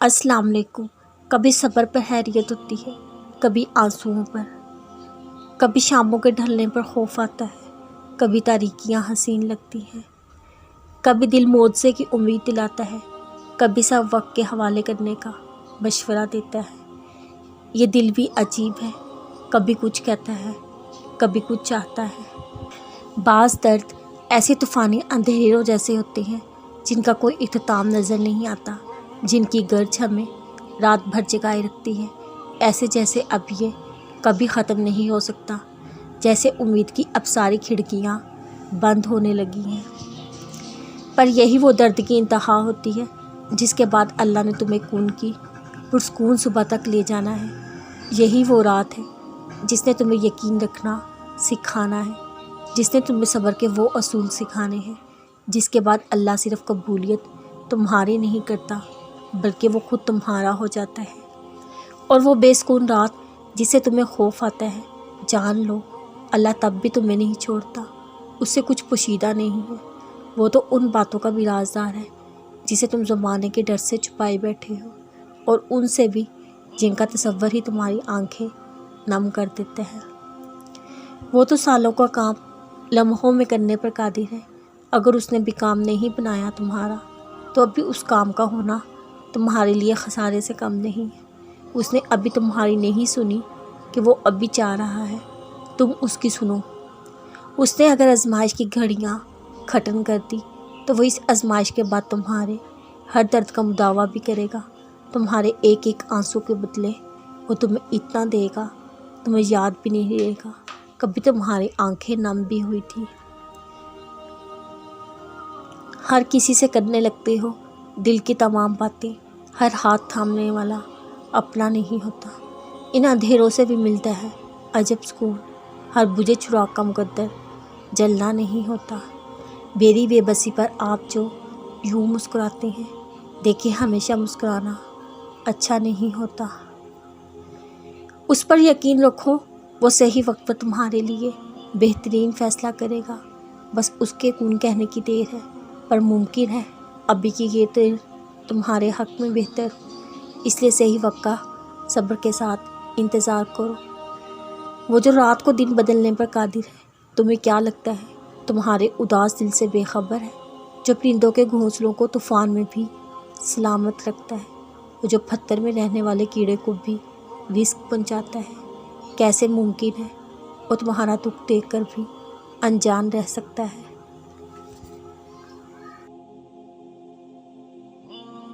अस्सलाम वालेकुम। कभी सब्र पर हैरियत होती है, कभी आंसुओं पर, कभी शामों के ढलने पर खौफ आता है, कभी तारीकियाँ हसीन लगती हैं, कभी दिल मुआवजे की उम्मीद दिलाता है, कभी सब वक्त के हवाले करने का मशवरा देता है। ये दिल भी अजीब है, कभी कुछ कहता है, कभी कुछ चाहता है। बाज़ दर्द ऐसे तूफ़ानी अंधेरों जैसे होते हैं जिनका कोई इख्तिताम नज़र नहीं आता, जिनकी गर्ज हमें रात भर जगाए रखती है, ऐसे जैसे अब ये कभी ख़त्म नहीं हो सकता, जैसे उम्मीद की अब सारी खिड़कियाँ बंद होने लगी हैं। पर यही वो दर्द की इंतहा होती है जिसके बाद अल्लाह ने तुम्हें खून की पुरस्कून सुबह तक ले जाना है। यही वो रात है जिसने तुम्हें यकीन रखना सिखाना है, जिसने तुम्हें सब्र के वो असूल सिखाने हैं, जिसके बाद अल्लाह सिर्फ़ कबूलियत तुम्हारी नहीं करता बल्कि वो खुद तुम्हारा हो जाता है। और वो बेसुकून रात जिसे तुम्हें खौफ आता है, जान लो अल्लाह तब भी तुम्हें नहीं छोड़ता, उससे कुछ पोशीदा नहीं है। वो तो उन बातों का भी राज़दार है जिसे तुम ज़माने के डर से छुपाए बैठे हो, और उनसे भी जिनका तसव्वुर ही तुम्हारी आंखें नम कर देते हैं। वो तो सालों का काम लम्हों में करने पर कादिर है। अगर उसने भी काम नहीं बनाया तुम्हारा, तो अभी उस काम का होना तुम्हारे लिए खसारे से कम नहीं है। उसने अभी तुम्हारी नहीं सुनी कि वो अभी चाह रहा है तुम उसकी सुनो। उसने अगर आजमाइश की घड़ियाँ खत्म कर दी, तो वो इस आजमाइश के बाद तुम्हारे हर दर्द का मुदावा भी करेगा। तुम्हारे एक एक आंसू के बदले वो तुम्हें इतना देगा, तुम्हें याद भी नहीं रहेगा कभी तुम्हारी आंखें नम भी हुई थी। हर किसी से करने लगते हो दिल की तमाम बातें, हर हाथ थामने वाला अपना नहीं होता। इन अंधेरों से भी मिलता है अजब सुकून, हर बुझे चिराग का मुकद्दर जलना नहीं होता। मेरी बेबसी पर आप जो यूँ मुस्कुराते हैं, देखिए हमेशा मुस्कुराना अच्छा नहीं होता। उस पर यकीन रखो, वो सही वक्त पर तुम्हारे लिए बेहतरीन फ़ैसला करेगा। बस उसके कून कहने की देर है, पर मुमकिन है अभी की ये देर तुम्हारे हक़ में बेहतर, इसलिए सही वक्त का सब्र के साथ इंतज़ार करो। वो जो रात को दिन बदलने पर कादिर है, तुम्हें क्या लगता है तुम्हारे उदास दिल से बेखबर है? जो परिंदों के घोंसलों को तूफ़ान में भी सलामत रखता है, वो जो पत्थर में रहने वाले कीड़े को भी रिस्क पहुंचाता है, कैसे मुमकिन है वो तुम्हारा दुख देखकर भी अनजान रह सकता है?